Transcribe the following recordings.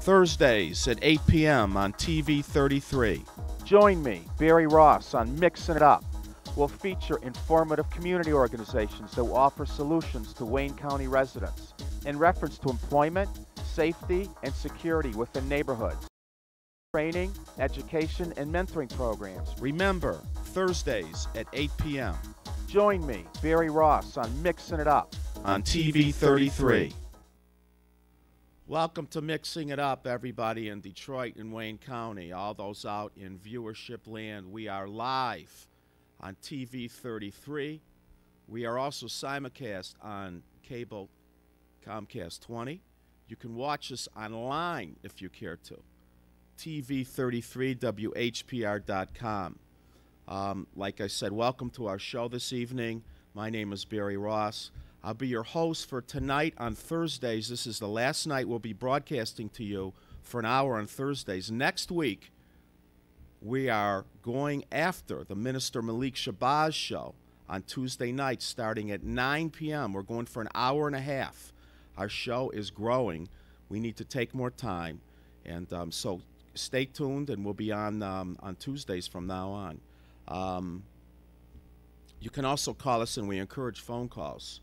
Thursdays at 8 p.m. on TV 33. Join me, Barry Ross, on Mixing It Up. We'll feature informative community organizations that will offer solutions to Wayne County residents in reference to employment, safety, and security within neighborhoods. Training, education, and mentoring programs. Remember, Thursdays at 8 p.m. Join me, Barry Ross, on Mixing It Up on TV 33. Welcome to Mixing It Up, everybody in Detroit and Wayne County. All those out in viewership land, we are live on TV 33. We are also simulcast on cable Comcast 20. You can watch us online if you care to. TV33WHPR.com. Like I said, welcome to our show this evening. My name is Barry Ross. I'll be your host for tonight on Thursdays. This is the last night we'll be broadcasting to you for an hour on Thursdays. Next week, we are going after the Minister Malik Shabazz show on Tuesday night starting at 9 p.m. We're going for an hour and a half. Our show is growing. We need to take more time. And so stay tuned, and we'll be on Tuesdays from now on. You can also call us, and we encourage phone calls.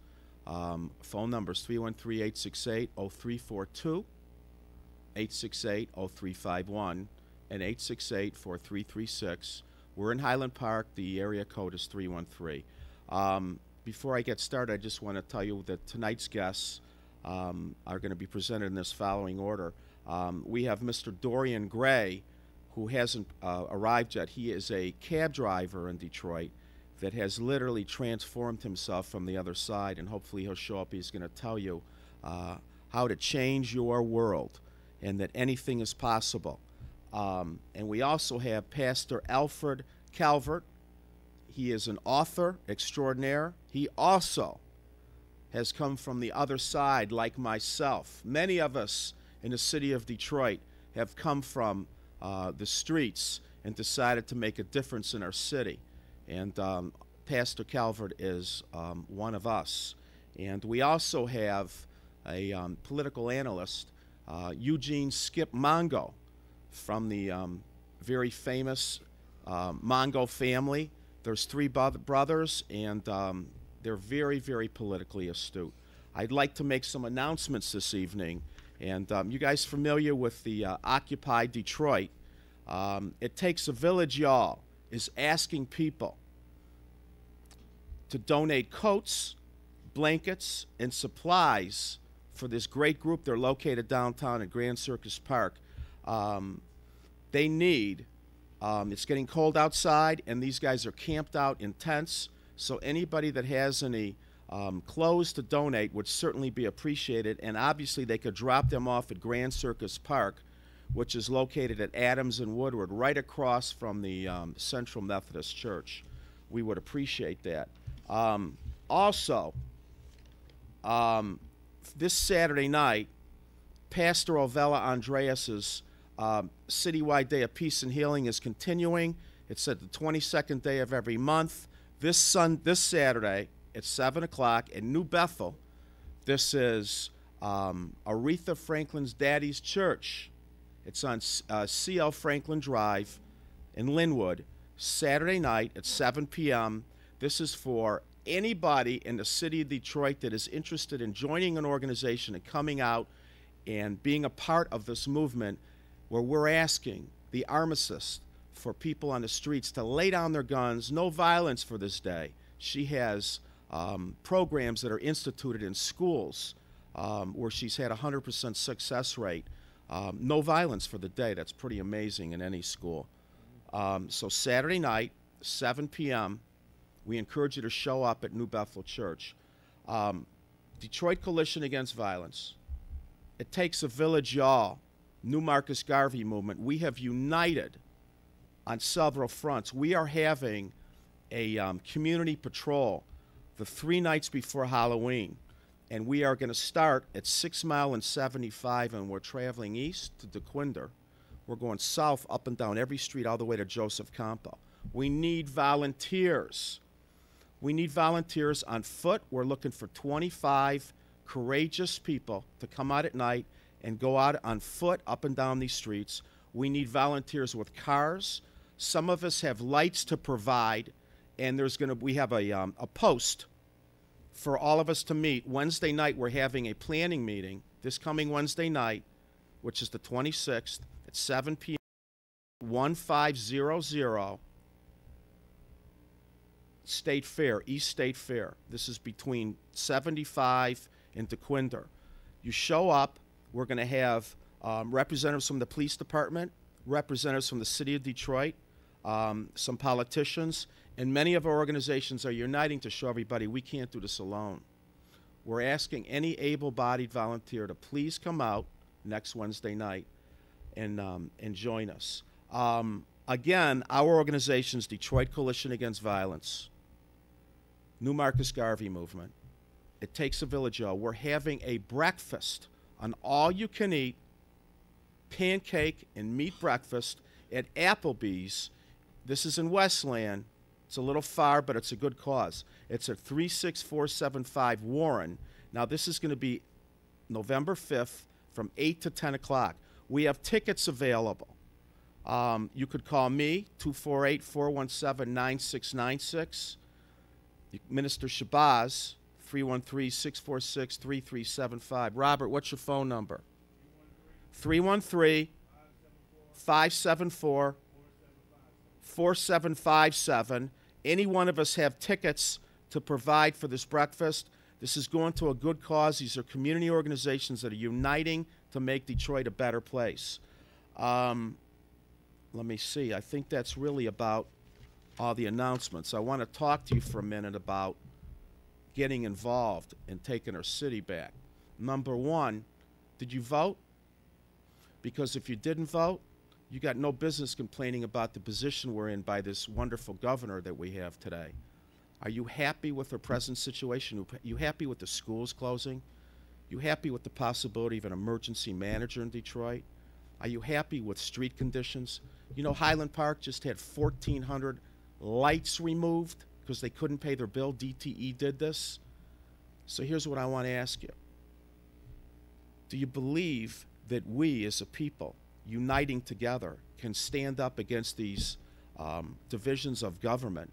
Phone numbers 313-868-0342, 868-0351, and 868-4336. We're in Highland Park. The area code is 313. Before I get started, I just want to tell you that tonight's guests are going to be presented in this following order. We have Mr. Dorian Gray, who hasn't arrived yet. He is a cab driver in Detroit that has literally transformed himself from the other side, and hopefully he'll show up. He's going to tell you how to change your world and that anything is possible. And we also have Pastor Alfred Calvert. He is an author extraordinaire. He also has come from the other side like myself. Many of us in the city of Detroit have come from the streets and decided to make a difference in our city. And Pastor Calvert is one of us. And we also have a political analyst, Eugene Skip Mungo, from the very famous Mungo family. There's three brothers, and they're very, very politically astute. I'd like to make some announcements this evening. And you guys familiar with the Occupy Detroit? It Takes a Village, y'all, is asking people to donate coats, blankets, and supplies for this great group. They're located downtown at Grand Circus Park. They need, it's getting cold outside, and these guys are camped out in tents, so anybody that has any clothes to donate would certainly be appreciated, and obviously they could drop them off at Grand Circus Park, which is located at Adams and Woodward, right across from the Central Methodist Church. We would appreciate that. Also, this Saturday night, Pastor Ovella Andreas's Citywide Day of Peace and Healing is continuing. It's at the 22nd day of every month. This Saturday at 7 o'clock in New Bethel. This is Aretha Franklin's Daddy's Church. It's on C.L. Franklin Drive in Linwood, Saturday night at 7 p.m. This is for anybody in the city of Detroit that is interested in joining an organization and coming out and being a part of this movement where we're asking the armistice for people on the streets to lay down their guns, no violence for this day. She has programs that are instituted in schools where she's had a 100% success rate. No violence for the day. That's pretty amazing in any school. So Saturday night, 7 p.m., we encourage you to show up at New Bethel Church. Detroit Coalition Against Violence. It Takes a Village, y'all. New Marcus Garvey movement. We have united on several fronts. We are having a community patrol the 3 nights before Halloween. And we are going to start at 6 Mile and 75, and we're traveling east to DeQuinder. We're going south up and down every street all the way to Joseph Campo. We need volunteers. We need volunteers on foot. We're looking for 25 courageous people to come out at night and go out on foot up and down these streets. We need volunteers with cars. Some of us have lights to provide, and we have a post for all of us to meet. Wednesday night, we're having a planning meeting this coming Wednesday night, which is the 26th at 7 p.m. 1500 State Fair, East State Fair. This is between 75 and DeQuinder. You show up. We're going to have representatives from the police department, representatives from the city of Detroit, some politicians, and many of our organizations are uniting to show everybody we can't do this alone. We're asking any able-bodied volunteer to please come out next Wednesday night and join us. Again, our organization's Detroit Coalition Against Violence, New Marcus Garvey Movement. It Takes a Village. We're having a breakfast, an all-you-can-eat pancake and meat breakfast at Applebee's. This is in Westland. It's a little far, but it's a good cause. It's at 36475 Warren. Now, this is going to be November 5th from 8 to 10 o'clock. We have tickets available. You could call me, 248-417-9696. Minister Shabazz, 313-646-3375. Robert, what's your phone number? 313-574-4757. Any one of us have tickets to provide for this breakfast. This is going to a good cause. These are community organizations that are uniting to make Detroit a better place. Let me see. I think that's really about all the announcements. I want to talk to you for a minute about getting involved and taking our city back. Number one, did you vote? Because if you didn't vote, you got no business complaining about the position we're in by this wonderful governor that we have today. Are you happy with the present situation? Are you happy with the schools closing? You happy with the possibility of an emergency manager in Detroit? Are you happy with street conditions? You know, Highland Park just had 1,400 lights removed because they couldn't pay their bill. DTE did this. So here's what I want to ask you. Do you believe that we as a people, uniting together, can stand up against these divisions of government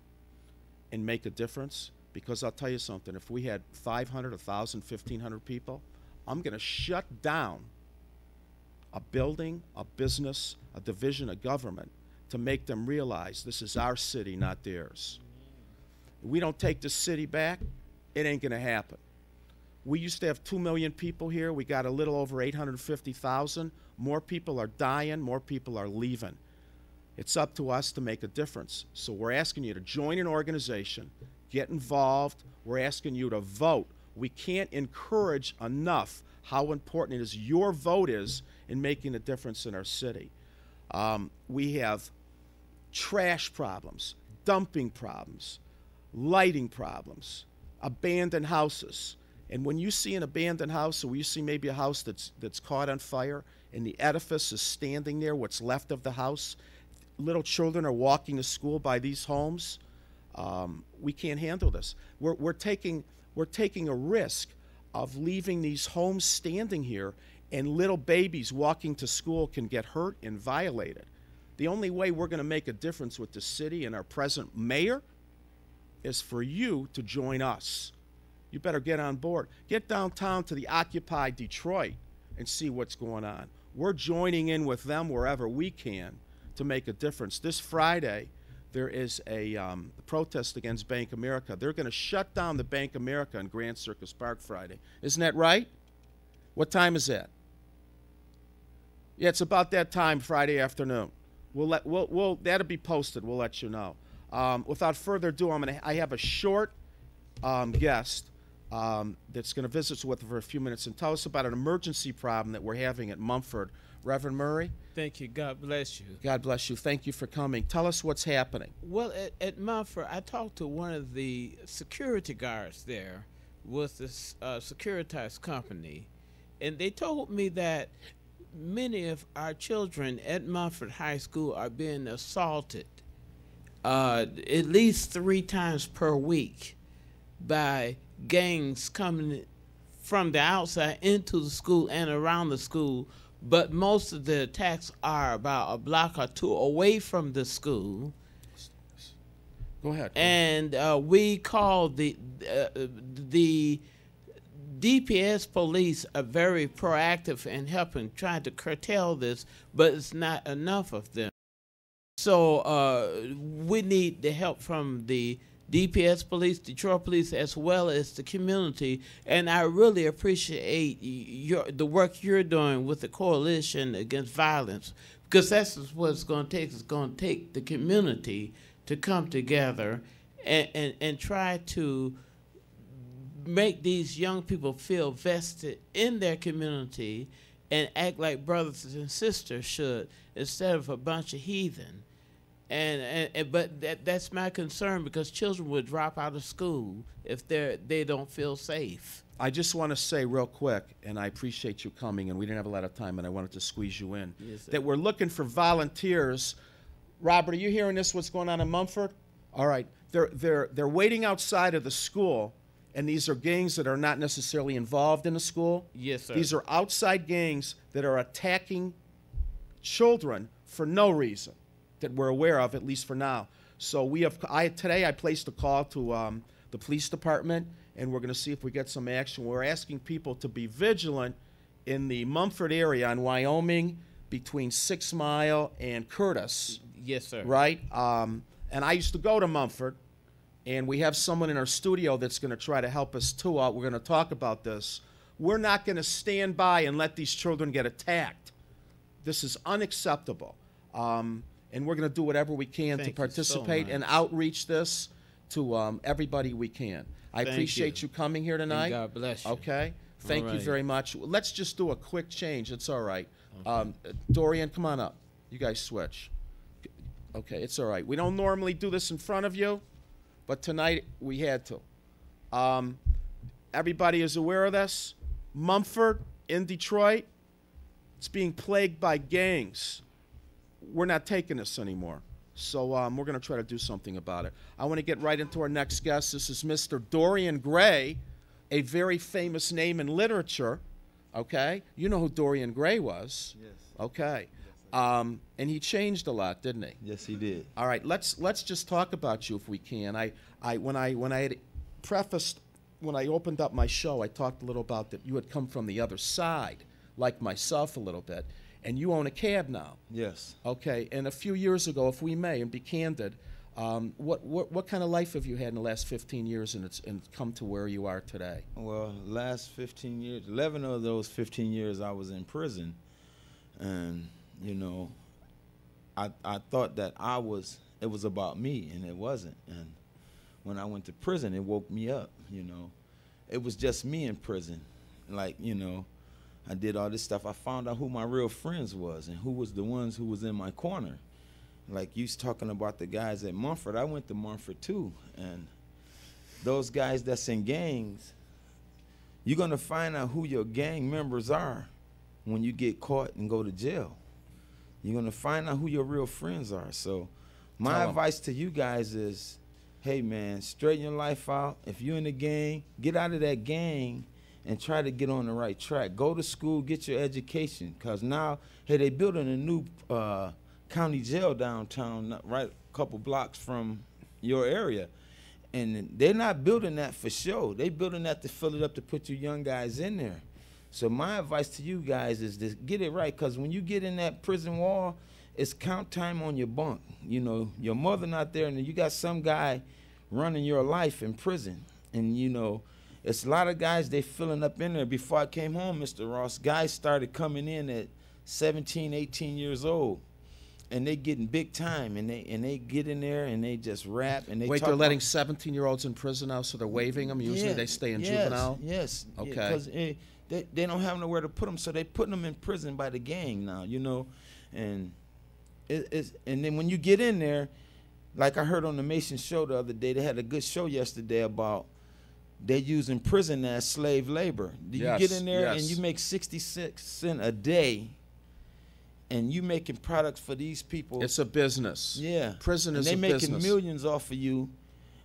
and make a difference? Because I'll tell you something, if we had 500, 1,000, 1,500 people, I'm going to shut down a building, a business, a division of government to make them realize this is our city, not theirs. If we don't take this city back, it ain't going to happen. We used to have 2 million people here. We got a little over 850,000. More people are dying. More people are leaving. It's up to us to make a difference. So we're asking you to join an organization, get involved. We're asking you to vote. We can't encourage enough how important it is. Your vote is in making a difference in our city. We have trash problems, dumping problems, lighting problems, abandoned houses. And when you see an abandoned house, or you see maybe a house that's caught on fire and the edifice is standing there, what's left of the house, little children are walking to school by these homes, we can't handle this. We're taking a risk of leaving these homes standing here, and little babies walking to school can get hurt and violated. The only way we're going to make a difference with the city and our present mayor is for you to join us. You better get on board. Get downtown to the Occupy Detroit and see what's going on. We're joining in with them wherever we can to make a difference. This Friday, there is a protest against Bank America. They're going to shut down the Bank America in Grand Circus Park Friday. Isn't that right? What time is that? Yeah, it's about that time Friday afternoon. That'll be posted. We'll let you know. Without further ado, I have a short guest that's going to visit us with for a few minutes and tell us about an emergency problem that we're having at Mumford. Reverend Murray? Thank you. God bless you. God bless you. Thank you for coming. Tell us what's happening. Well, at Mumford, I talked to one of the security guards there with this securitized company, and they told me that many of our children at Mumford High School are being assaulted at least 3 times per week by gangs coming from the outside into the school and around the school, but most of the attacks are about a block or two away from the school. Go ahead. And we called the DPS police are very proactive in helping, trying to curtail this, but it's not enough of them. So we need the help from the DPS police, Detroit police, as well as the community. And I really appreciate the work you're doing with the Coalition Against Violence, because that's what it's going to take. It's going to take the community to come together and try to make these young people feel vested in their community and act like brothers and sisters should, instead of a bunch of heathen. But that's my concern, because children would drop out of school if they don't feel safe. I just want to say real quick, and I appreciate you coming, and we didn't have a lot of time, and I wanted to squeeze you in, Yes, sir. that we're looking for volunteers. Robert, are you hearing this, what's going on in Mumford? All right. They're waiting outside of the school, and these are gangs that are not necessarily involved in the school. Yes, sir. These are outside gangs that are attacking children for no reason that we're aware of, at least for now. So today I placed a call to the police department, and we're going to see if we get some action. We're asking people to be vigilant in the Mumford area in Wyoming between 6 Mile and Curtis. Yes, sir. Right? And I used to go to Mumford, and we have someone in our studio that's going to try to help us too. We're going to talk about this. We're not going to stand by and let these children get attacked. This is unacceptable. And we're going to do whatever we can to participate and outreach this to everybody we can. I appreciate you coming here tonight. And God bless you. Okay? Thank you very much. Let's just do a quick change. It's all right. Dorian, come on up. You guys switch. Okay, it's all right. We don't normally do this in front of you, but tonight we had to. Everybody is aware of this. Mumford in Detroit, it's being plagued by gangs. We're not taking this anymore. So we're going to try to do something about it. I want to get right into our next guest. This is Mr. Dorian Gray, a very famous name in literature. Okay? You know who Dorian Gray was. Yes. Okay. And he changed a lot, didn't he? Yes, he did. All right, let's just talk about you if we can. When I had prefaced, when I opened up my show, I talked a little about that you had come from the other side, like myself a little bit, and you own a cab now. Yes. Okay, and a few years ago, if we may, and be candid, what kind of life have you had in the last 15 years and come to where you are today? Well, last 15 years, 11 of those 15 years I was in prison, and you know, I thought that it was about me, and it wasn't. And when I went to prison, it woke me up, you know. It was just me in prison. Like, you know, I did all this stuff. I found out who my real friends was and who was the ones who was in my corner. Like you was talking about the guys at Mumford. I went to Mumford too. And those guys that's in gangs, you're going to find out who your gang members are when you get caught and go to jail. You're going to find out who your real friends are. So my advice to you guys is, hey, man, straighten your life out. If you're in a gang, get out of that gang and try to get on the right track. Go to school, get your education. Because now, hey, they building a new county jail downtown, right a couple blocks from your area. And they're not building that for show. They building that to fill it up to put you young guys in there. So my advice to you guys is to get it right, because when you get in that prison wall, it's count time on your bunk. You know, your mother not there, and you got some guy running your life in prison. And, you know, it's a lot of guys, they filling up in there. Before I came home, Mr. Ross, guys started coming in at 17, 18 years old. And they getting big time, and they get in there and they just rap and they Wait, talk they're letting about 17-year-olds in prison now, so they're waiving them? Usually they stay in juvenile? Yes. Okay. Because they don't have nowhere to put them, so they putting them in prison by the gang now, you know. And and then when you get in there, like I heard on the Mason show the other day, they had a good show yesterday about they using prison as slave labor. You get in there and you make 66 cents a day, and you making products for these people. It's a business. Yeah. Prison is a business. And they making millions off of you,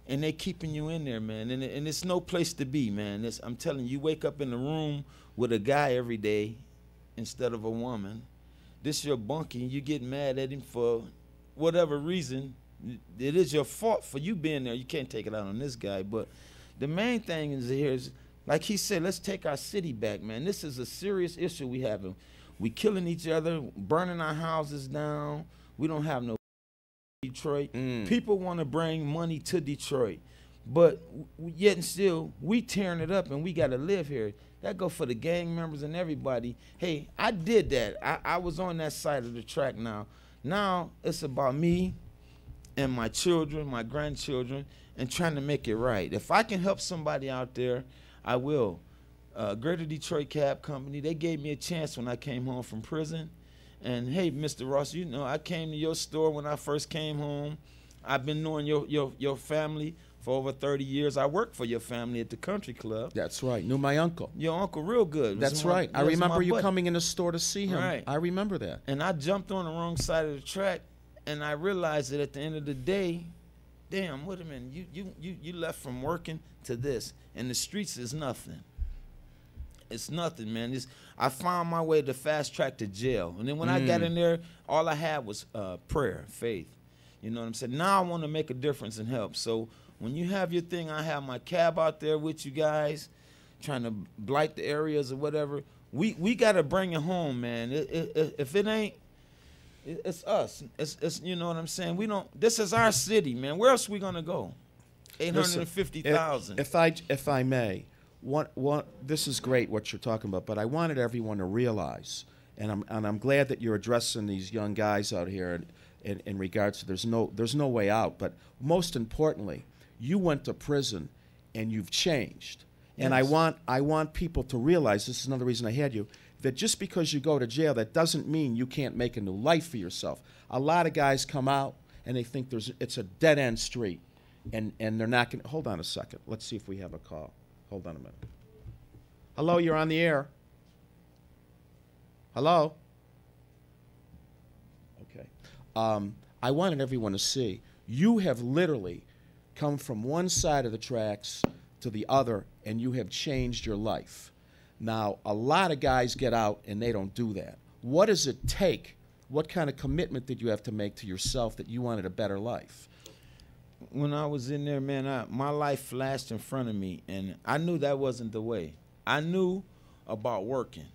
and they keeping you in there, man. And it's no place to be, man. I'm telling you, you wake up in the room with a guy every day instead of a woman. This your bunkie, and you get mad at him for whatever reason. It is your fault for you being there. You can't take it out on this guy. But the main thing is, like he said, let's take our city back, man. This is a serious issue we having. We killing each other, burning our houses down. We don't have no Detroit. People want to bring money to Detroit, but yet and still we tearing it up, and we got to live here. That go for the gang members and everybody. Hey, I did that. I was on that side of the track now. Now it's about me and my children, my grandchildren, and trying to make it right. If I can help somebody out there, I will. Greater Detroit Cab Company, they gave me a chance when I came home from prison. And hey, Mr. Ross, you know, I came to your store when I first came home. I've been knowing your family for over 30 years. I worked for your family at the country club. That's right. Knew my uncle. Your uncle real good. That's right. I remember you buddy. coming in the store to see him. Right. I remember that. And I jumped on the wrong side of the track, and I realized that at the end of the day, damn, wait a minute, you left from working to this, and the streets is nothing. It's nothing, man. I found my way to fast track to jail. And then when I got in there, all I had was prayer, faith. You know what I'm saying? Now I want to make a difference and help. So when you have your thing, I have my cab out there with you guys, trying to blight the areas or whatever. We got to bring it home, man. If it ain't, it's us. It's you know what I'm saying? We don't. This is our city, man. Where else we gonna go? 850,000. If I may. This is great what you're talking about, but I wanted everyone to realize, and I'm glad that you're addressing these young guys out here in regards to there's no way out. But most importantly, you went to prison and you've changed. Yes. And I want people to realize, this is another reason I had you, that just because you go to jail, that doesn't mean you can't make a new life for yourself. A lot of guys come out and they think it's a dead end street, and they're not going to. Hold on a second. Let's see if we have a call. Hold on a minute. Hello, you're on the air. Hello? Okay. I wanted everyone to see, you have literally come from one side of the tracks to the other, and you have changed your life. Now, a lot of guys get out, and they don't do that. What does it take? What kind of commitment did you have to make to yourself that you wanted a better life? When I was in there, man, my life flashed in front of me, and I knew that wasn't the way. I knew about working.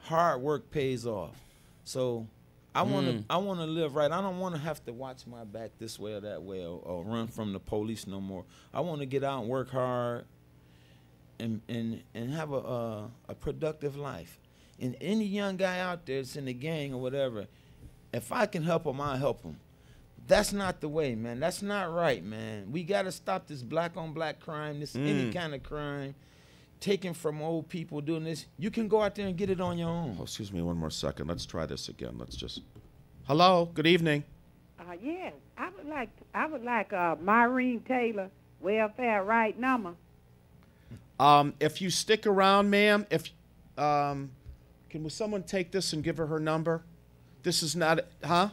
Hard work pays off. So I want to live right. I don't want to have to watch my back this way or that way or run from the police no more. I want to get out and work hard and have a productive life. And any young guy out there that's in the gang or whatever, if I can help him, I'll help him. That's not the way, man. That's not right, man. We got to stop this black-on-black crime, this any kind of crime, taking from old people, doing this. You can go out there and get it on your own. Oh, excuse me one more second. Let's try this again. Let's just... Hello, good evening. Yes, I would like Maureen Taylor, welfare right number. If you stick around, ma'am, can someone take this and give her number? This is not... Huh?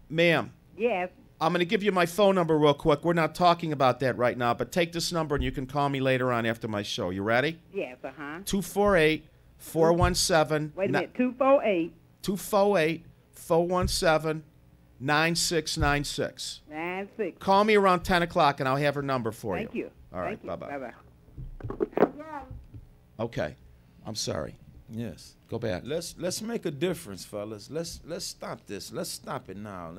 Ma'am. Yes. I'm going to give you my phone number real quick. We're not talking about that right now, but take this number and you can call me later on after my show. You ready? Yes, 248-417. Wait a minute, 248. 248-417-9696. 96. Call me around 10 o'clock and I'll have her number for Thank you. All right, Thank you. bye-bye. Bye-bye. Okay. I'm sorry. Yes. Go back. Let's make a difference, fellas. Let's stop this. Let's stop it now.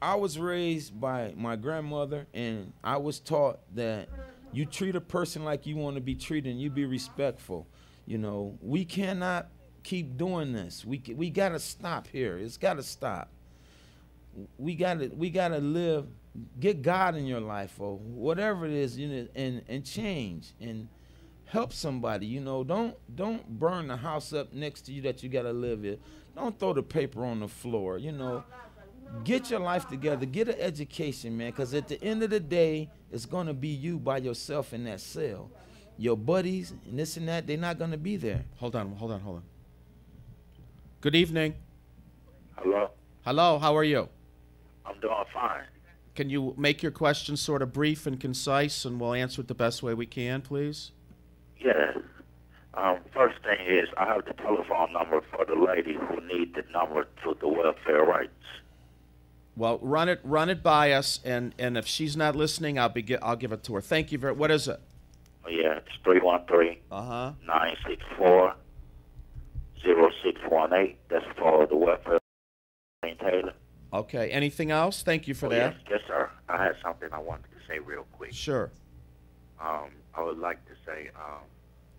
I was raised by my grandmother, and I was taught that you treat a person like you want to be treated, and you be respectful. We cannot keep doing this. We got to stop here. It's got to stop. We got to live. Get God in your life, or whatever it is, and change and help somebody. Don't burn the house up next to you that you got to live in. Don't throw the paper on the floor. Get your life together. Get an education, man, because at the end of the day, it's going to be you by yourself in that cell. Your buddies and this and that, they're not going to be there. Hold on. Good evening. Hello. Hello, how are you? I'm doing fine. Can you make your question sort of brief and concise, and we'll answer it the best way we can, please? Yeah. First thing is, I have the telephone number for the lady who needs the number to the welfare rights. Well, run it by us, and if she's not listening, I'll give it to her. Thank you very. What is it? Oh, yeah, it's 313 Uh-huh. 964 0618. That's for the welfare Taylor. Okay. Anything else? Thank you for that. Yes, sir. I had something I wanted to say real quick. Sure. I would like to say,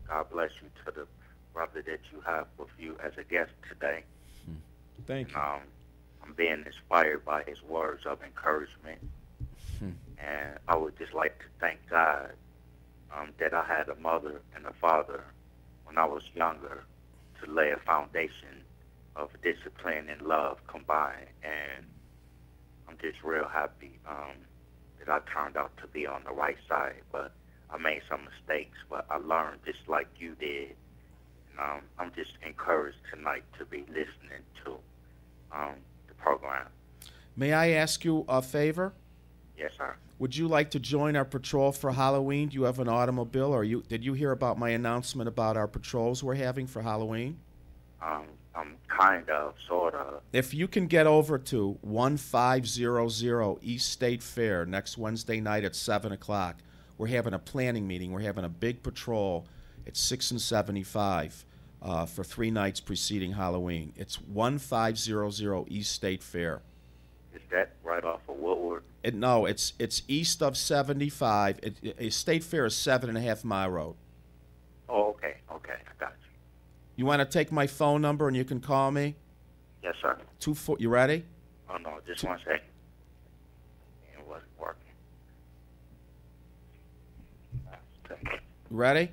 God bless you to the brother that you have with you as a guest today. Thank you. I'm being inspired by his words of encouragement. And I would just like to thank God that I had a mother and a father when I was younger to lay a foundation of discipline and love combined. And I'm just real happy that I turned out to be on the right side. But I made some mistakes, but I learned just like you did. And, I'm just encouraged tonight to be listening to the program. May I ask you a favor? Yes, sir. Would you like to join our patrol for Halloween? Do you have an automobile, or did you hear about my announcement about our patrols we're having for Halloween? I'm kind of, sort of. If you can get over to 1500 East State Fair next Wednesday night at 7 o'clock, we're having a planning meeting. We're having a big patrol at 6 and 75 for 3 nights preceding Halloween. It's 1500 East State Fair. Is that right off of Woodward? No, it's east of 75. State Fair is 7.5 mile road. Oh, okay, I got you. You want to take my phone number and you can call me? Yes, sir. You ready? Oh, no, just 1 second. It wasn't working. Ready?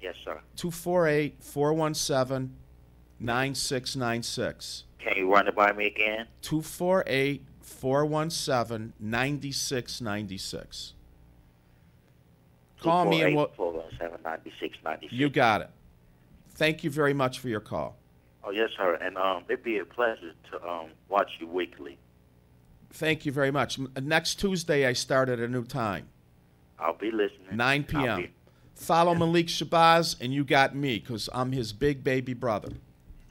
Yes, sir. 248-417-9696. Can you run it by me again? 248-417-9696. Call me and we'll... 417-9696. You got it. Thank you very much for your call. Oh, yes, sir. And it'd be a pleasure to watch you weekly. Thank you very much. Next Tuesday, I start at a new time. I'll be listening. 9 p.m. Follow Malik Shabazz, and you got me, because I'm his big baby brother.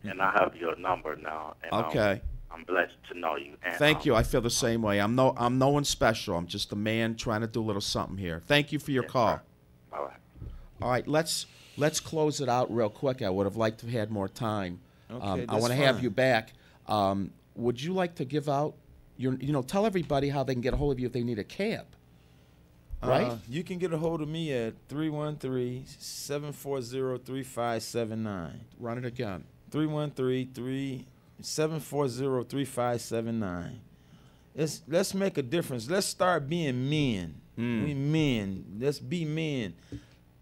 And I have your number now. And, okay. I'm blessed to know you. And, thank you. I feel the same way. I'm no one special. I'm just a man trying to do a little something here. Thank you for your call. Sir. Bye-bye. All right, let's close it out real quick. I would have liked to have had more time. Okay, I want to have you back. Would you like to give out tell everybody how they can get a hold of you if they need a cab? Right? You can get a hold of me at 313-740-3579. Run it again. 313-740-3579. Let's make a difference. Let's start being men. We men. Let's be men.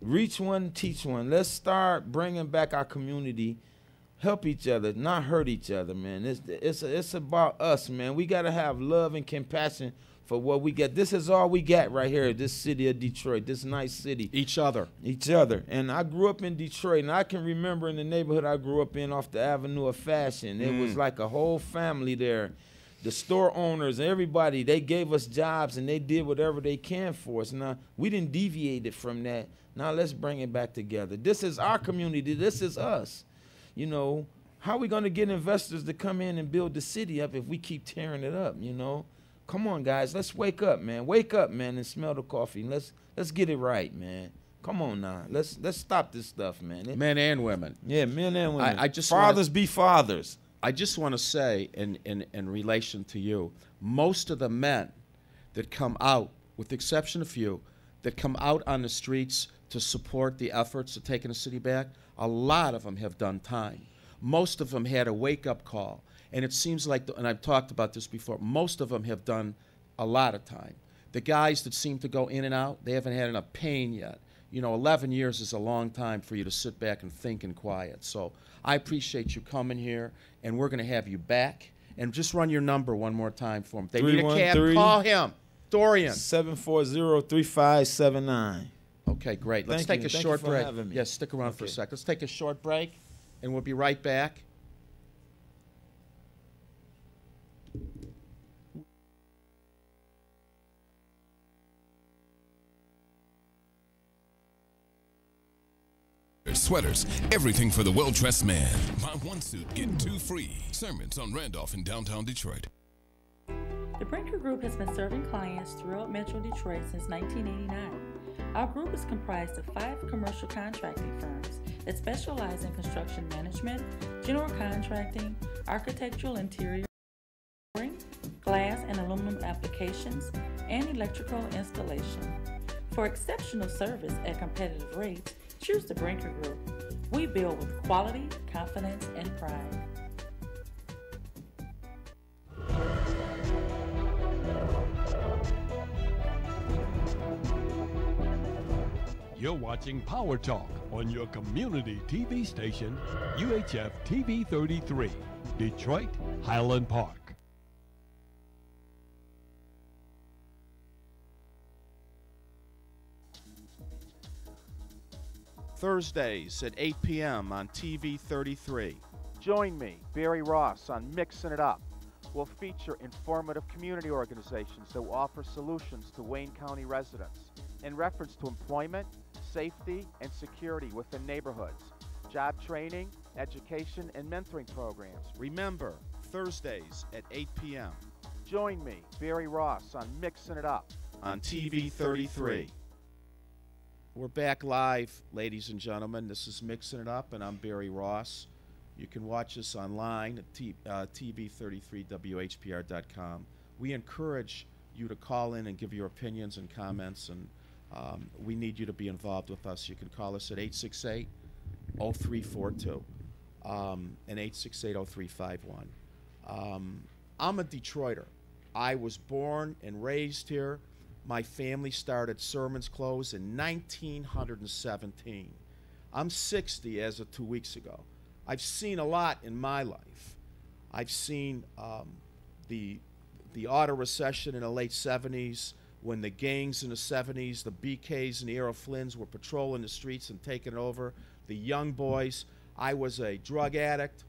Reach one, teach one. Let's start bringing back our community. Help each other, not hurt each other, man. It's about us, man. We got to have love and compassion for what we get. This is all we got right here, this city of Detroit, this nice city. Each other. And I grew up in Detroit, and I can remember in the neighborhood I grew up in off the Avenue of Fashion. It was like a whole family there. The store owners, everybody, they gave us jobs, and they did whatever they can for us. Now, we didn't deviate it from that. Now, let's bring it back together. This is our community. This is us. How are we going to get investors to come in and build the city up if we keep tearing it up, Come on, guys. Let's wake up, man. Wake up, man, and smell the coffee. Let's get it right, man. Come on now. Let's stop this stuff, man. Men and women. Yeah, men and women. I just fathers be fathers. I just want to say, in relation to you, most of the men that come out, with the exception of few, that come out on the streets to support the efforts of taking the city back, a lot of them have done time. Most of them had a wake-up call. And it seems like, and I've talked about this before, most of them have done a lot of time. The guys that seem to go in and out, they haven't had enough pain yet. 11 years is a long time for you to sit back and think in quiet. So I appreciate you coming here, and we're going to have you back. And just run your number one more time for them. If they need a cab, call him. Dorian. 740-3579. Okay, great. Let's take a short break. Yes, stick around for a sec. Let's take a short break, and we'll be right back. sneakers, sweaters, everything for the well-dressed man. Buy one suit, get two free. Sermons on Randolph in downtown Detroit. The Brinker Group has been serving clients throughout Metro Detroit since 1989. Our group is comprised of 5 commercial contracting firms that specialize in construction management, general contracting, architectural interior, glass and aluminum applications, and electrical installation. For exceptional service at competitive rates, choose the Brinker Group. We build with quality, confidence, and pride. You're watching Power Talk on your community TV station, UHF TV 33, Detroit, Highland Park. Thursdays at 8 p.m. on TV 33. Join me, Barry Ross, on Mixing It Up. We'll feature informative community organizations that will offer solutions to Wayne County residents in reference to employment, safety, and security within neighborhoods, job training, education, and mentoring programs. Remember, Thursdays at 8 p.m. Join me, Barry Ross, on Mixing It Up on TV 33. We're back live, ladies and gentlemen. This is Mixing It Up, and I'm Barry Ross. You can watch us online at TV33WHPR.com. We encourage you to call in and give your opinions and comments, and we need you to be involved with us. You can call us at 868-0342 and 868-0351. I'm a Detroiter. I was born and raised here. My family started Sermons Close in 1917. I'm 60 as of 2 weeks ago. I've seen a lot in my life. I've seen the auto recession in the late 70s, when the gangs in the 70s, the BKs and the Errol Flynns were patrolling the streets and taking it over, the young boys. I was a drug addict.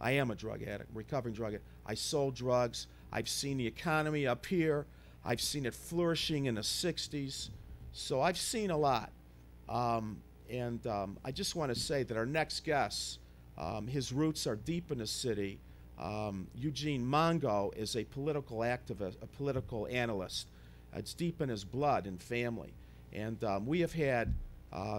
I am a drug addict, recovering drug addict. I sold drugs. I've seen the economy up here. I've seen it flourishing in the 60s. So I've seen a lot. I just want to say that our next guest, his roots are deep in the city. Eugene Mungo is a political activist, a political analyst. It's deep in his blood and family. And we have had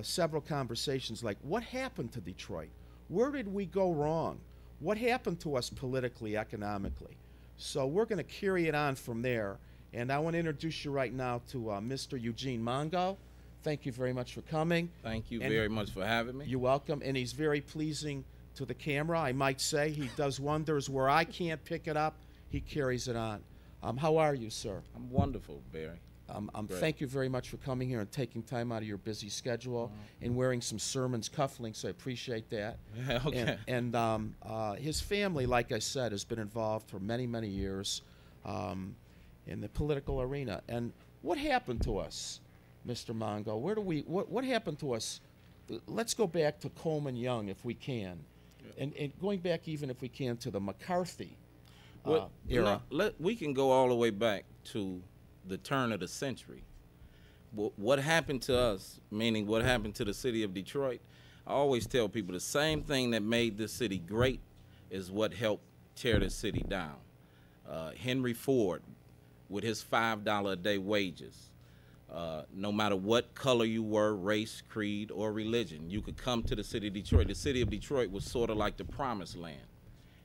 several conversations like, what happened to Detroit? Where did we go wrong? What happened to us politically, economically? So we're going to carry it on from there. And I want to introduce you right now to Mr. Eugene Mungo. Thank you very much for coming. Thank you very much for having me. You're welcome. And he's very pleasing to the camera, I might say. He does wonders where I can't pick it up. He carries it on. How are you, sir? I'm wonderful, Barry. Thank you very much for coming here and taking time out of your busy schedule and wearing some Sermons cufflinks. I appreciate that. Okay. And his family, like I said, has been involved for many, many years in the political arena. And what happened to us, Mr. Mungo? What happened to us? Let's go back to Coleman Young, if we can, and going back even if we can to the McCarthy era. We can go all the way back to the turn of the century. What happened to us, meaning what happened to the city of Detroit, I always tell people the same thing that made this city great is what helped tear the city down. Henry Ford, with his $5 a day wages, no matter what color you were, race, creed, or religion, you could come to the city of Detroit. The city of Detroit was sort of like the promised land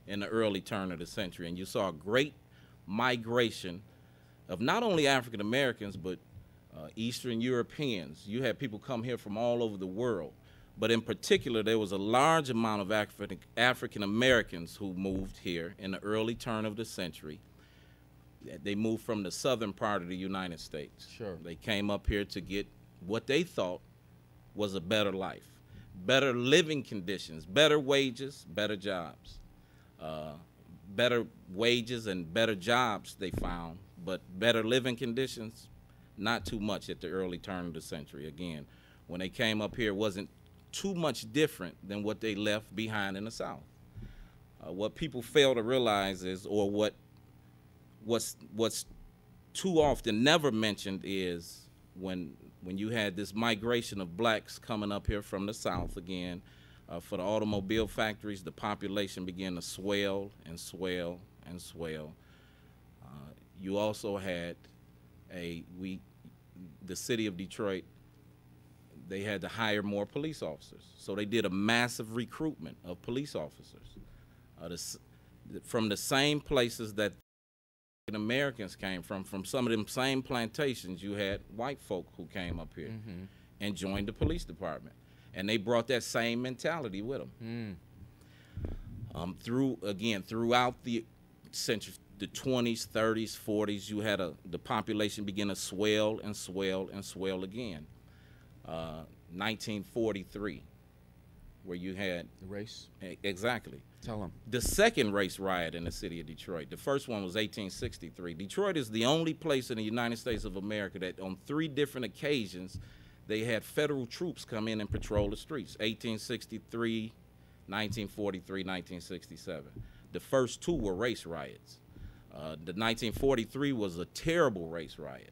in the early turn of the century, and you saw a great migration of not only African Americans, but Eastern Europeans. You had people come here from all over the world, but in particular, there was a large amount of African Americans who moved here in the early turn of the century. They moved from the southern part of the United States. Sure. They came up here to get what they thought was a better life, better living conditions, better wages, better jobs. Better wages and better jobs they found, but better living conditions, not too much at the early turn of the century. Again, when they came up here, it wasn't too much different than what they left behind in the South. What people fail to realize is, or what's too often never mentioned is, when when you had this migration of blacks coming up here from the South again, for the automobile factories, the population began to swell and swell and swell. You also had the city of Detroit, they had to hire more police officers. So they did a massive recruitment of police officers from the same places that Americans came from some of them same plantations. You had white folk who came up here and joined the police department, and they brought that same mentality with them. Throughout the century, the 20s, 30s, 40s, you had the population begin to swell and swell and swell again. 1943, where you had the race. Exactly. Tell them. The second race riot in the city of Detroit. The first one was 1863. Detroit is the only place in the United States of America that on 3 different occasions they had federal troops come in and patrol the streets. 1863, 1943, 1967. The first 2 were race riots. The 1943 was a terrible race riot.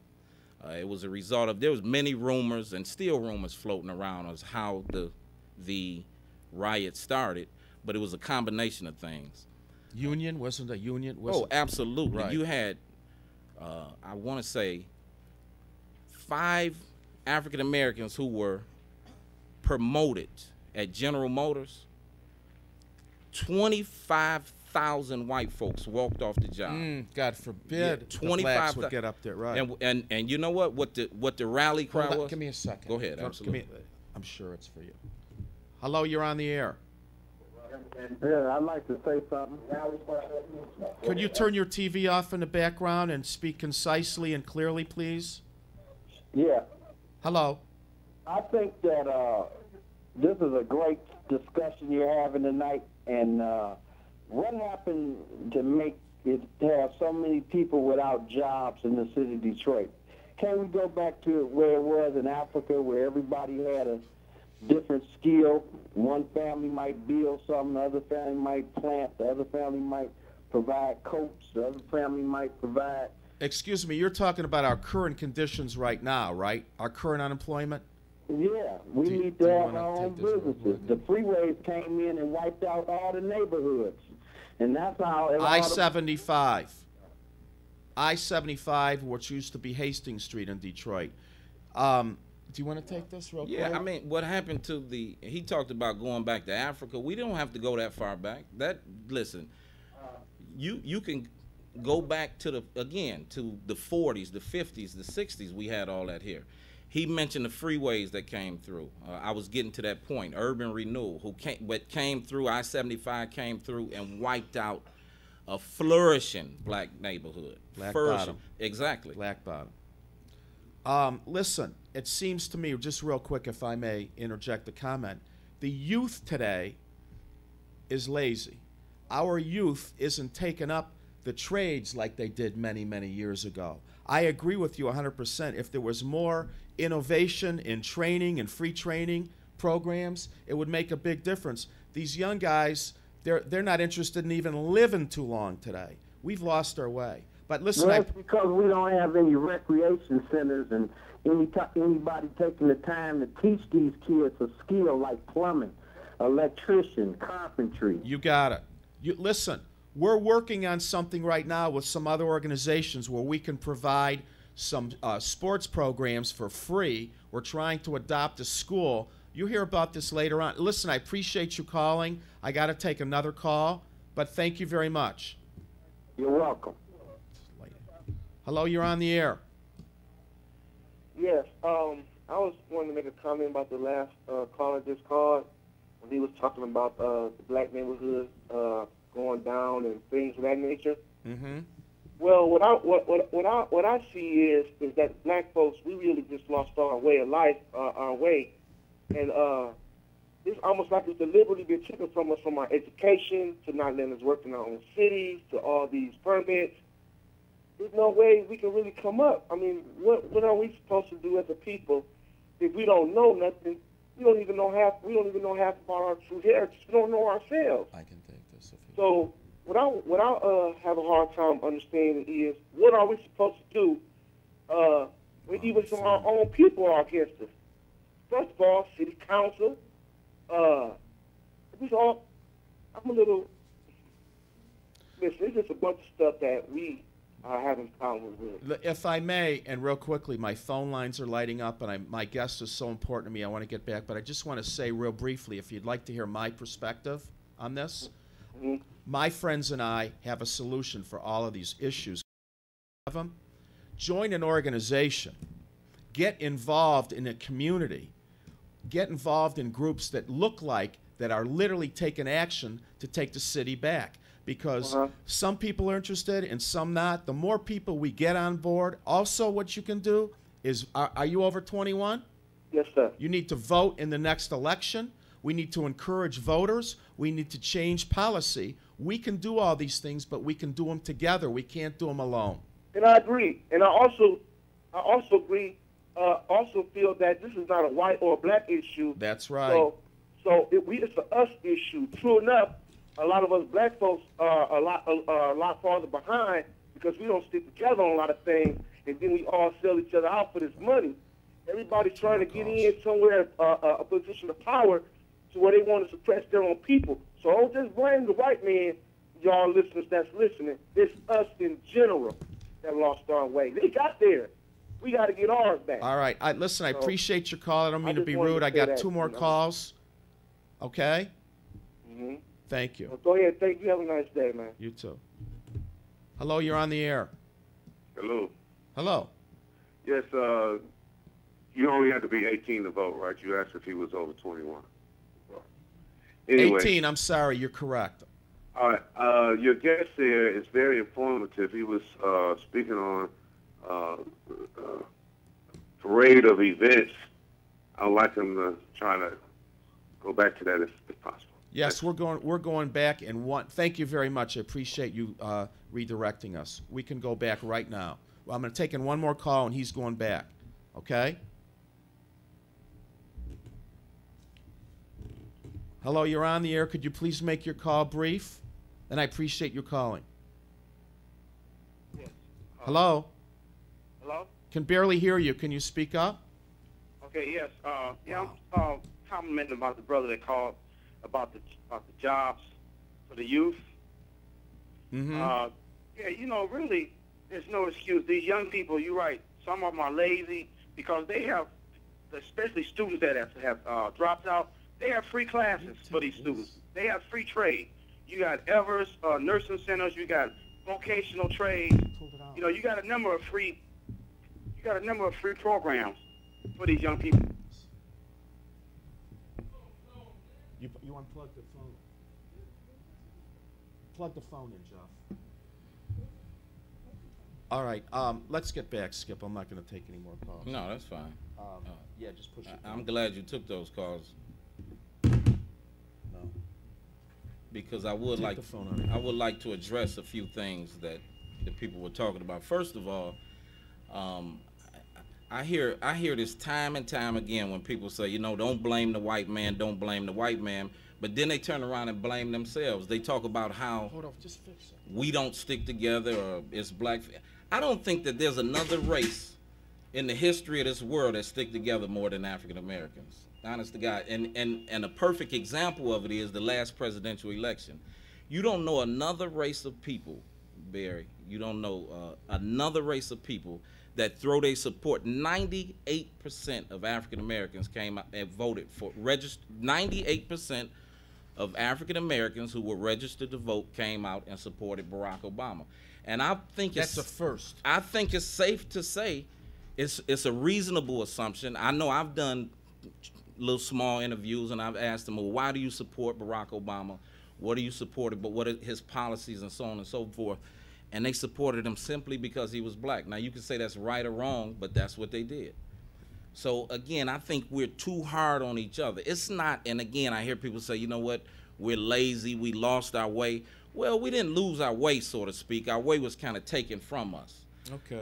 It was a result of, there was many rumors and still rumors floating around as how the riot started, but it was a combination of things. Union, wasn't a union? Oh, absolutely. Right. You had, I want to say, 5 African Americans who were promoted at General Motors. 25,000 white folks walked off the job. God forbid. Yeah, 25 would get up there, right? And you know what? What the rally cry was? Give me a second. Go ahead. Absolutely. I'm sure it's for you. Hello, you're on the air. Yeah, I'd like to say something. Could you turn your TV off in the background and speak concisely and clearly, please? Yeah. Hello. I think that this is a great discussion you're having tonight, and what happened to make it have so many people without jobs in the city of Detroit? Can we go back to where it was in Africa, where everybody had a different skill? One family might build something, the other family might plant, the other family might provide coats, the other family might provide. Excuse me, you're talking about our current conditions right now, right? Our current unemployment? Yeah, we need to have our own businesses. The freeways came in and wiped out all the neighborhoods, and that's how I-75. I-75, which used to be Hastings Street in Detroit. Do you want to take this real quick? Yeah, I mean, what happened to he talked about going back to Africa. We don't have to go that far back. Listen, you can go back to the 40s, the 50s, the 60s. We had all that here. He mentioned the freeways that came through. I was getting to that point. Urban renewal, came through, I-75 came through and wiped out a flourishing black neighborhood. Black Bottom. Exactly. Black Bottom. Listen, it seems to me, just real quick, if I may interject a comment, the youth today is lazy. Our youth isn't taking up the trades like they did many, many years ago. I agree with you 100%. If there was more innovation in training and free training programs, it would make a big difference. These young guys, they're not interested in even living too long today. We've lost our way. But listen, well, that's because we don't have any recreation centers and anybody taking the time to teach these kids a skill like plumbing, electrician, carpentry. You got it. Listen, we're working on something right now with some other organizations where we can provide some sports programs for free. We're trying to adopt a school. You hear about this later on. Listen, I appreciate you calling. I got to take another call, but thank you very much. You're welcome. Hello, you're on the air. Yes, I was wanting to make a comment about the last caller just called when he was talking about the black neighborhood going down and things of that nature. Mm-hmm. Well, what I see is that black folks, we really just lost our way of life, our way, and it's almost like it's deliberately been taken from us, from our education to not letting us work in our own cities to all these permits. There's no way we can really come up. I mean, what are we supposed to do as a people if we don't know nothing? We don't even know half about our true heritage. We don't know ourselves. I can take this. So what I have a hard time understanding is, what are we supposed to do when even some of our own people are against us. First of all, city council. It was all. I'm a little. Listen, it's just a bunch of stuff that we are having problems with. If I may, and real quickly, my phone lines are lighting up, and my guest is so important to me. I want to get back, but I just want to say real briefly, if you'd like to hear my perspective on this, my friends and I have a solution for all of these issues. Have them. Join an organization. Get involved in a community. Get involved in groups that look like, that are literally taking action to take the city back. Because some people are interested and some not. The more people we get on board, also what you can do is, are you over 21? Yes, sir. You need to vote in the next election. We need to encourage voters. We need to change policy. We can do all these things, but we can do them together. We can't do them alone. And I agree. And I also agree. Also feel that this is not a white or a black issue. That's right. So it's an us issue. True enough, a lot of us black folks are a lot farther behind because we don't stick together on a lot of things, and then we all sell each other out for this money. Everybody's trying to get in somewhere, a position of power, to where they want to suppress their own people. So don't just blame the white man, y'all listeners that's listening. It's us in general that lost our way. They got there. We got to get ours back. All right. Listen, I appreciate your call. I don't mean to be rude. I got two more calls. Okay? Thank you. Well, go ahead. Thank you. Have a nice day, man. You too. Hello, you're on the air. Hello. Hello. Yes, you only had to be 18 to vote, right? You asked if he was over 21. Anyway, 18, I'm sorry, you're correct. All right. Your guest there is very informative. He was speaking on parade of events. I'd like him to try to go back to that if possible. Yes, we're going back and thank you very much. I appreciate you redirecting us. We can go back right now. Well, I'm going to take in one more call and he's going back. Okay? Hello, you're on the air. Could you please make your call brief? And I appreciate you calling. Yes. Hello? Hello? Can barely hear you. Can you speak up? Okay, yes. I'm complimenting about the brother that called about the jobs for the youth. Really, there's no excuse. These young people, you're right, some of them are lazy because they have, especially students that have dropped out, they have free classes for these students. They have free trade. You got Evers, nursing centers, you got vocational trades. You got a number of free programs for these young people. You unplug the phone. Plug the phone in, Jeff. All right, let's get back, Skip. I'm not going to take any more calls. No, that's fine. Yeah, just push it. I'm glad you took those calls. No. Because I would like to address a few things that the people were talking about. First of all, I hear this time and time again when people say, don't blame the white man, don't blame the white man, but then they turn around and blame themselves. They talk about how we don't stick together or it's black. I don't think that there's another race in the history of this world that stick together more than African Americans. Honest to God. And a perfect example of it is the last presidential election. You don't know another race of people, Barry. You don't know another race of people that throw their support. 98% of African Americans came out and voted for 98% of African Americans who were registered to vote came out and supported Barack Obama. And I think that's a first. I think it's safe to say it's a reasonable assumption. I know I've done little small interviews and I've asked them, well, why do you support Barack Obama? What do you support? But what are his policies and so on and so forth? And they supported him simply because he was black. Now, you can say that's right or wrong, but that's what they did. So, again, I think we're too hard on each other. It's not, and again, I hear people say, you know what, we're lazy, we lost our way. Well, we didn't lose our way, so to speak. Our way was kind of taken from us. Okay.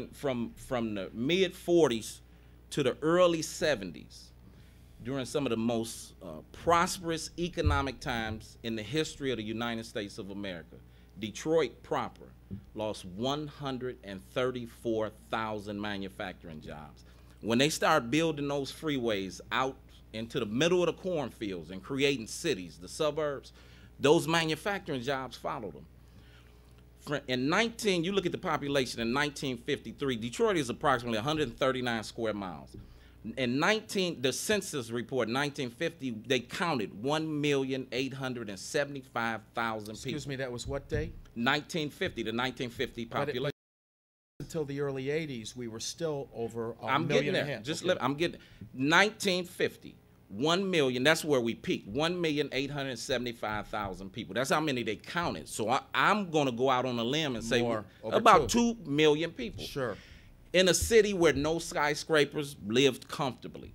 From the mid-40s to the early 70s, during some of the most prosperous economic times in the history of the United States of America, Detroit proper lost 134,000 manufacturing jobs. When they start building those freeways out into the middle of the cornfields and creating cities, the suburbs, those manufacturing jobs followed them. You look at the population in 1953, Detroit is approximately 139 square miles. The census report in 1950, they counted 1,875,000 people. Excuse me, that was what date? 1950, the 1950 population. Until the early 80s, we were still over a I'm million getting and a there. half. Just Okay. I'm getting 1950. 1 million, that's where we peaked, 1,875,000 people. That's how many they counted. So I'm going to go out on a limb and say More, over about 2 million people. Sure. In a city where no skyscrapers lived comfortably.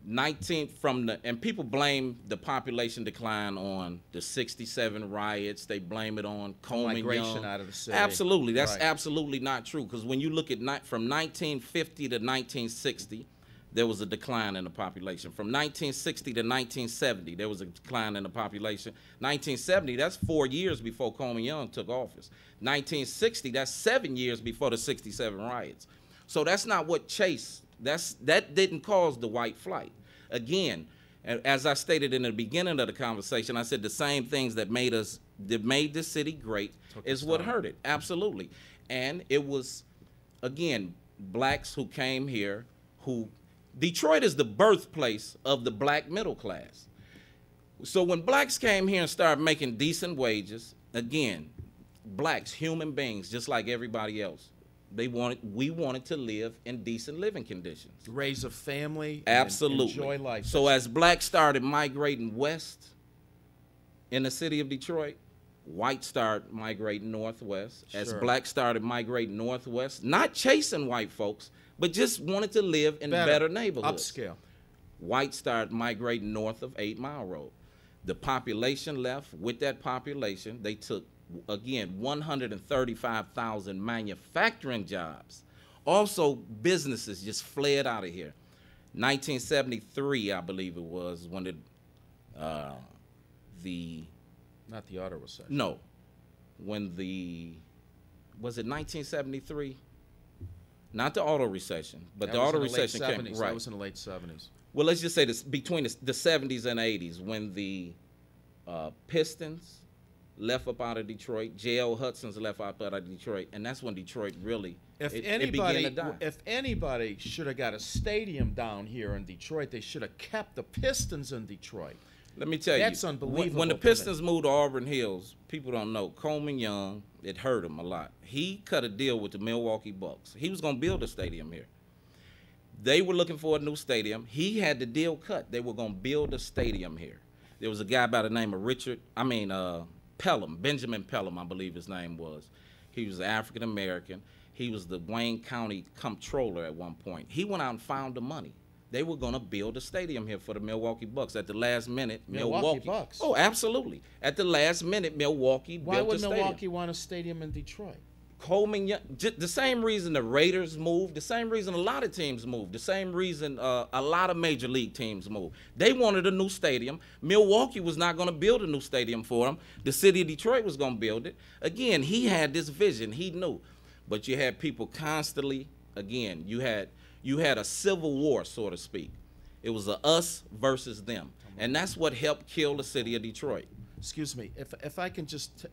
And people blame the population decline on the 67 riots. They blame it on Coleman Migration Young. out of the city. Absolutely. That's Right. absolutely not true. Because when you look at from 1950 to 1960, there was a decline in the population. From 1960 to 1970, there was a decline in the population. 1970, that's 4 years before Coleman Young took office. 1960, that's 7 years before the 67 riots. So that's not what chased. That didn't cause the white flight. Again, as I stated in the beginning of the conversation, I said the same things that made this city great is what hurt it. Absolutely. And it was, again, blacks who came here Detroit is the birthplace of the black middle class. So when blacks came here and started making decent wages, again, blacks, human beings, just like everybody else, we wanted to live in decent living conditions. Raise a family. Absolutely. And enjoy life. So as blacks started migrating west in the city of Detroit, whites started migrating northwest. As Sure. blacks started migrating northwest, not chasing white folks, but just wanted to live in better neighborhoods. Upscale. Whites started migrating north of 8 Mile Road. The population left. With that population, they took, again, 135,000 manufacturing jobs. Also, businesses just fled out of here. 1973, I believe it was, when Not the auto recession. No. Was it 1973? Not the auto recession, but That the was auto in the late recession came. 70s. Right. That was in the late 70s. Well, let's just say this, between the 70s and 80s, when the Pistons left up out of Detroit, J.L. Hudson's left out of Detroit, and that's when Detroit really it began to die. If anybody should have got a stadium down here in Detroit, they should have kept the Pistons in Detroit. Let me tell you, that's unbelievable. When the to me. Pistons moved to Auburn Hills, people don't know, Coleman Young, it hurt him a lot. He cut a deal with the Milwaukee Bucks. He was going to build a stadium here. They were looking for a new stadium. He had the deal cut. They were going to build a stadium here. There was a guy by the name of Pelham, Benjamin Pelham, I believe his name was. He was African American. He was the Wayne County comptroller at one point. He went out and found the money. They were going to build a stadium here for the Milwaukee Bucks. At the last minute, Milwaukee Bucks? Oh, absolutely. At the last minute, Milwaukee built a stadium. Why would Milwaukee want a stadium in Detroit? Coleman Young, the same reason the Raiders moved, the same reason a lot of teams moved, the same reason a lot of major league teams moved. They wanted a new stadium. Milwaukee was not going to build a new stadium for them. The city of Detroit was going to build it. Again, he had this vision. He knew. But you had people constantly, again, you had a civil war, so to speak. It was a us versus them. And that's what helped kill the city of Detroit. Excuse me, if I can just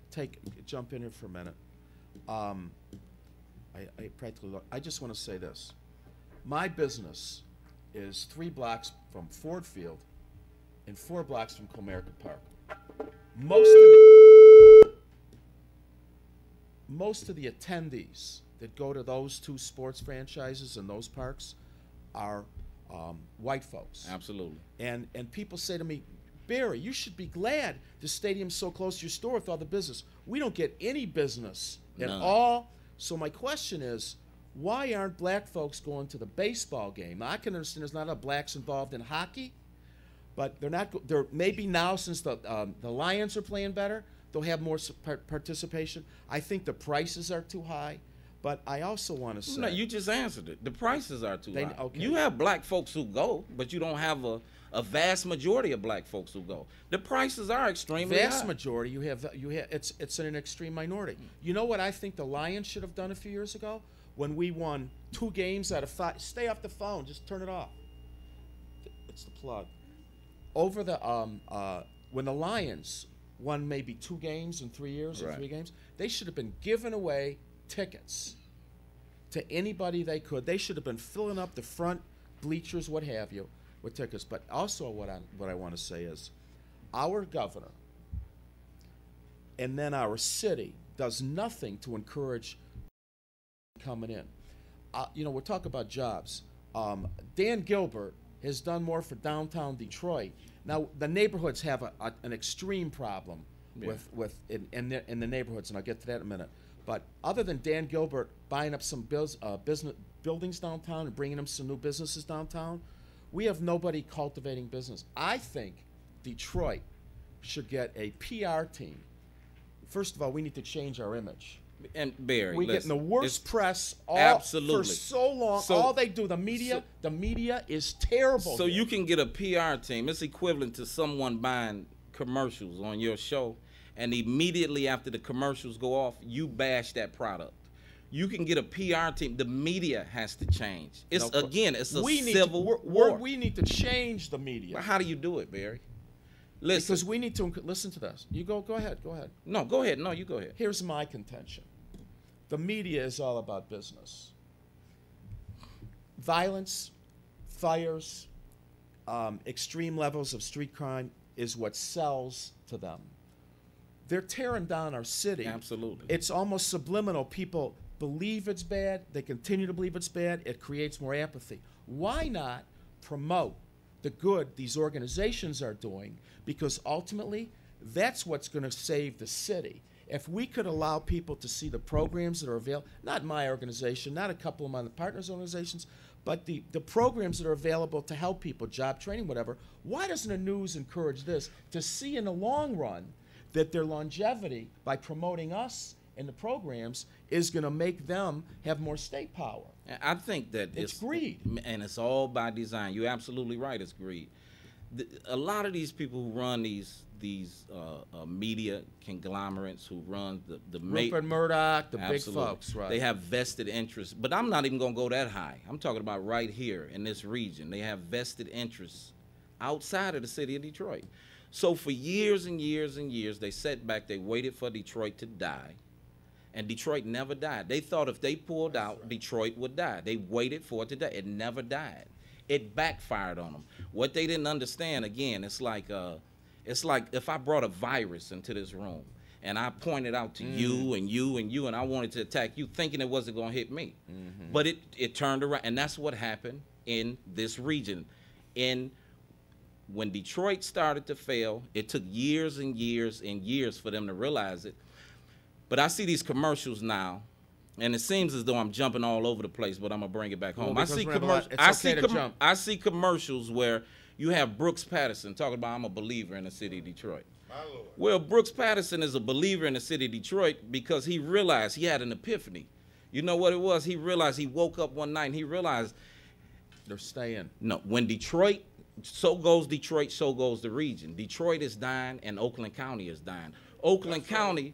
jump in here for a minute. I just want to say this. My business is 3 blocks from Ford Field and 4 blocks from Comerica Park. Most of the attendees that go to those 2 sports franchises and those parks are white folks. Absolutely. And people say to me, Barry, you should be glad the stadium's so close to your store with all the business. We don't get any business at all. So my question is, why aren't black folks going to the baseball game? Now, I can understand there's not a lot of blacks involved in hockey, but they're not. They're maybe now, since the Lions are playing better, they'll have more participation. I think the prices are too high. But I also want to say, no, you just answered it. The prices are too high. Okay. You have black folks who go, but you don't have a vast majority of black folks who go. The prices are extremely high. Vast majority, you have it's an extreme minority. You know what I think the Lions should have done a few years ago when we won 2 games out of 5. Stay off the phone, just turn it off. It's the plug. Over the when the Lions won maybe 2 games in 3 years or 3 games, they should have been giving away tickets to anybody they could. They should have been filling up the front bleachers, what have you, with tickets. But also what I want to say is our governor and then our city does nothing to encourage coming in. You know, we're talking about jobs. Dan Gilbert has done more for downtown Detroit. Now, the neighborhoods have an extreme problem in the neighborhoods, and I'll get to that in a minute. But other than Dan Gilbert buying up some business buildings downtown and bringing them some new businesses downtown, we have nobody cultivating business. I think Detroit should get a PR team. First of all, we need to change our image. And Barry, we're getting the worst press absolutely for so long. So, all they do, the media is terrible. So you can get a PR team. It's equivalent to someone buying commercials on your show, and immediately after the commercials go off, you bash that product. You can get a PR team. The media has to change. It's again, it's a civil war. We need to change the media. But how do you do it, Barry? Listen, because we need to listen to this. You go ahead. No, go ahead. No, you go ahead. Here's my contention. The media is all about business. Violence, fires, extreme levels of street crime is what sells to them. They're tearing down our city. Absolutely. It's almost subliminal. People believe it's bad. They continue to believe it's bad. It creates more apathy. Why not promote the good these organizations are doing? Because ultimately, that's what's going to save the city. If we could allow people to see the programs that are available, not my organization, not a couple of my partners' organizations, but the programs that are available to help people, job training, whatever, why doesn't the news encourage this? To see in the long run that their longevity by promoting us and the programs is going to make them have more state power. I think that it's greed. And it's all by design. You're absolutely right, it's greed. A lot of these people who run these media conglomerates, who run the Rupert Murdoch, the big folks, right? They have vested interests, but I'm not even going to go that high. I'm talking about right here in this region. They have vested interests outside of the city of Detroit. So for years and years and years, they sat back, they waited for Detroit to die, and Detroit never died. They thought if they pulled out, Detroit would die. They waited for it to die. It never died. It backfired on them. What they didn't understand, again, it's like if I brought a virus into this room and I pointed out to you and you and you and I wanted to attack you thinking it wasn't going to hit me. Mm-hmm. But it turned around, and that's what happened in this region. When Detroit started to fail, it took years and years and years for them to realize it. But I see these commercials now, and it seems as though I'm jumping all over the place, but I'm going to bring it back home. Well, I see commercials where you have Brooks Patterson talking about, I'm a believer in the city of Detroit. My Lord. Well, Brooks Patterson is a believer in the city of Detroit because he realized he had an epiphany. You know what it was? He realized, he woke up one night and he realized they're staying. No, when Detroit, so goes Detroit, so goes the region. Detroit is dying and Oakland County is dying. Oakland County,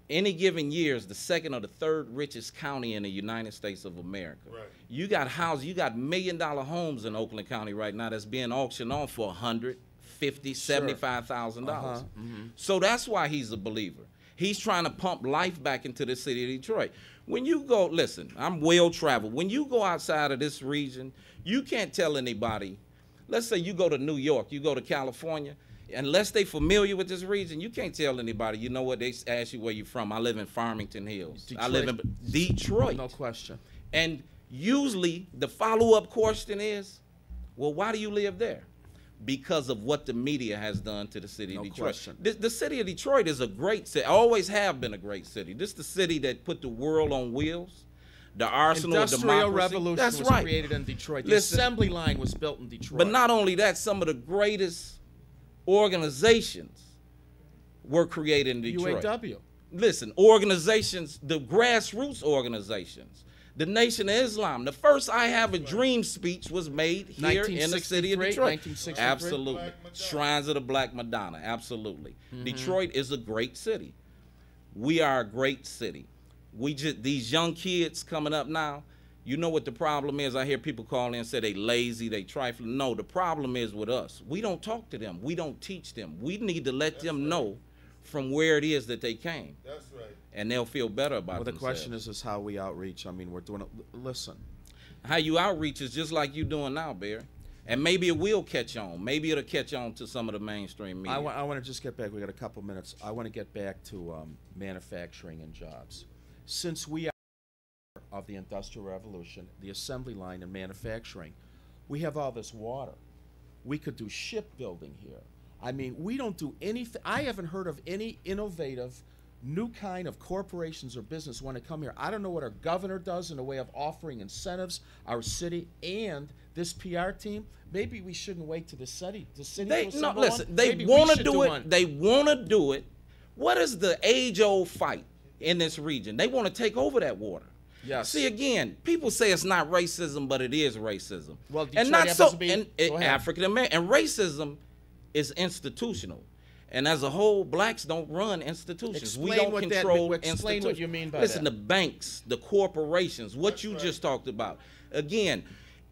any given year, is the second or the third richest county in the United States of America. Right. You got houses, you got $1 million homes in Oakland County right now that's being auctioned off for $150,000, $75,000. Mm-hmm. So that's why he's a believer. He's trying to pump life back into the city of Detroit. When you go, listen, I'm well traveled. When you go outside of this region, you can't tell anybody. Let's say you go to New York, you go to California, unless they familiar with this region, you can't tell anybody, you know what, they ask you where you're from. I live in Farmington Hills. Detroit. I live in Detroit. No question. And usually the follow-up question is, well, why do you live there? Because of what the media has done to the city of Detroit. Question. The city of Detroit is a great city, always have been a great city. This is the city that put the world on wheels. The arsenal of democracy. Industrial Revolution was created in Detroit. The assembly line was built in Detroit. But not only that, some of the greatest organizations were created in Detroit. UAW. listen, organizations, the grassroots organizations, the Nation of Islam. The first I Have a Dream speech was made here in the city of Detroit. 1963? Absolutely. Shrines of the Black Madonna, absolutely. Detroit is a great city. We are a great city. These young kids coming up now, you know what the problem is? I hear people call in and say they lazy, they trifling. No, the problem is with us. We don't talk to them. We don't teach them. We need to let them know from where it is that they came. That's right. And they'll feel better about Well, the themselves. question is how we outreach. I mean, we're doing it. Listen. How you outreach is just like you doing now, Barry. And maybe it will catch on. Maybe it'll catch on to some of the mainstream media. I want to just get back. We got a couple minutes. I want to get back to manufacturing and jobs. Since we are of the Industrial Revolution, the assembly line and manufacturing, we have all this water. We could do shipbuilding here. I mean, we don't do anything. I haven't heard of any innovative new kind of corporations or business want to come here. I don't know what our governor does in the way of offering incentives, our city, and this PR team. Maybe we shouldn't wait to the city. They want to do it. They want to do it. What is the age-old fight in this region? They want to take over that water. Yes. See, again, people say it's not racism, but it is racism. Well, and Detroit not so. happens to be- And Go ahead. African American and racism is institutional. And as a whole, blacks don't run institutions. We Explain don't what that- control explain institutions. what you mean by Listen, that. the banks, the corporations, what you just talked about. Again,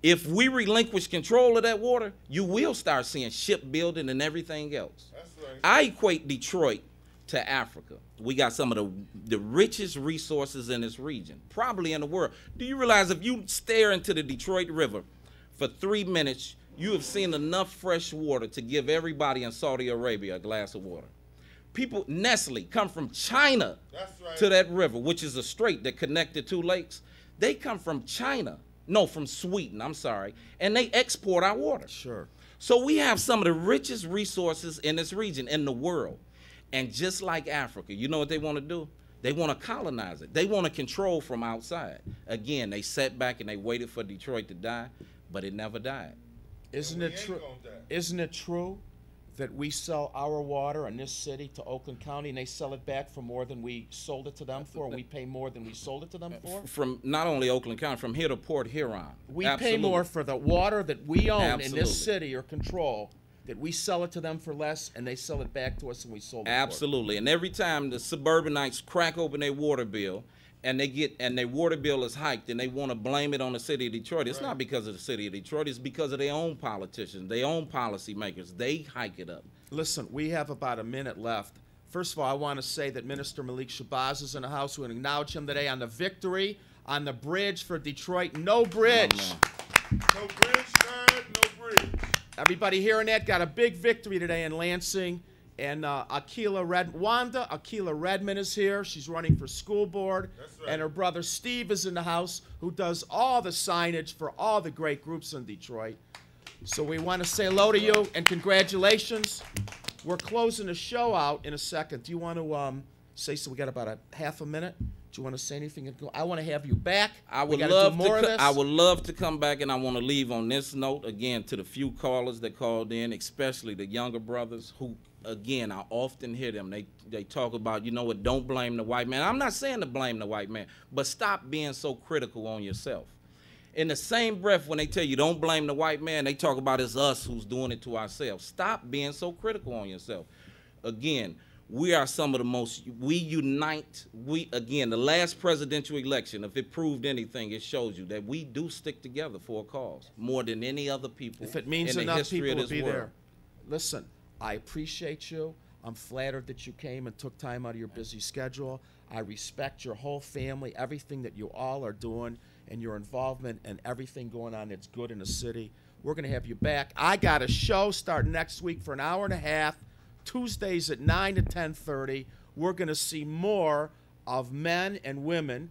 if we relinquish control of that water, you will start seeing shipbuilding and everything else. That's right. I equate Detroit to Africa. We got some of the richest resources in this region, probably in the world. Do you realize if you stare into the Detroit River for 3 minutes, you have seen enough fresh water to give everybody in Saudi Arabia a glass of water? People, Nestle, come from China to that river, which is a strait that connected two lakes. They come from China. No, from Sweden, I'm sorry. And they export our water. Sure. So we have some of the richest resources in this region, in the world. And just like Africa, you know what they want to do? They want to colonize it. They want to control from outside. Again, they sat back and they waited for Detroit to die, but it never died. Isn't it true? Isn't it true that we sell our water in this city to Oakland County, and they sell it back for more than we sold it to them for? We pay more than we sold it to them for. From not only Oakland County, from here to Port Huron. We Absolutely. pay more for the water that we own in Absolutely. this city or control. That we sell it to them for less, and they sell it back to us, and we sold it. Absolutely. And every time the suburbanites crack open their water bill, and their water bill is hiked, and they want to blame it on the city of Detroit, it's not because of the city of Detroit. It's because of their own politicians, their own policymakers. They hike it up. Listen, we have about a minute left. First of all, I want to say that Minister Malik Shabazz is in the house. We're going to acknowledge him today on the victory on the bridge for Detroit. No bridge. No bridge, sir. No bridge. Everybody hearing that? Got a big victory today in Lansing. And Wanda Akila Redmond is here. She's running for school board. That's right. And her brother Steve is in the house, who does all the signage for all the great groups in Detroit. So we want to say hello to you and congratulations. We're closing the show out in a second. Do you want to say so? We got about a half a minute. Do you want to say anything? I want to have you back. I would love to come back, and I want to leave on this note again to the few callers that called in, especially the younger brothers who, again, I often hear them. They talk about, you know what, don't blame the white man. I'm not saying to blame the white man, but stop being so critical on yourself. In the same breath, when they tell you don't blame the white man, they talk about it's us who's doing it to ourselves. Stop being so critical on yourself. Again, we are some of the most, we unite, again, the last presidential election, if it proved anything, it shows you that we do stick together for a cause more than any other people if it means in the enough history people of will this be world. there. Listen, I appreciate you. I'm flattered that you came and took time out of your busy schedule. I respect your whole family, everything that you all are doing, and your involvement and everything going on that's good in the city. We're going to have you back. I got a show starting next week for an hour and a half. Tuesdays at 9 to 10:30, we're going to see more of men and women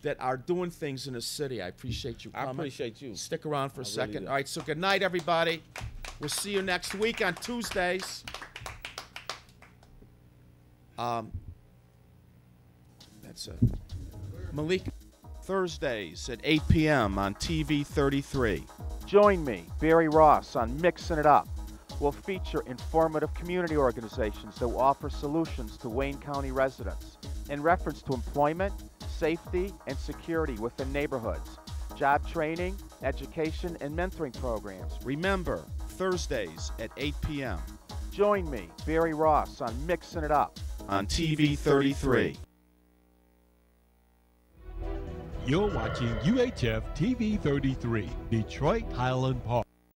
that are doing things in the city. I appreciate you coming. I appreciate you. Stick around for a I really second. do. All right, so good night, everybody. We'll see you next week on Tuesdays. That's it. Malik, Thursdays at 8 p.m. on TV 33. Join me, Barry Ross, on Mixing It Up. will feature informative community organizations that will offer solutions to Wayne County residents in reference to employment, safety, and security within neighborhoods, job training, education, and mentoring programs. Remember, Thursdays at 8 p.m. Join me, Barry Ross, on Mixing It Up on TV 33. You're watching UHF TV 33, Detroit Highland Park.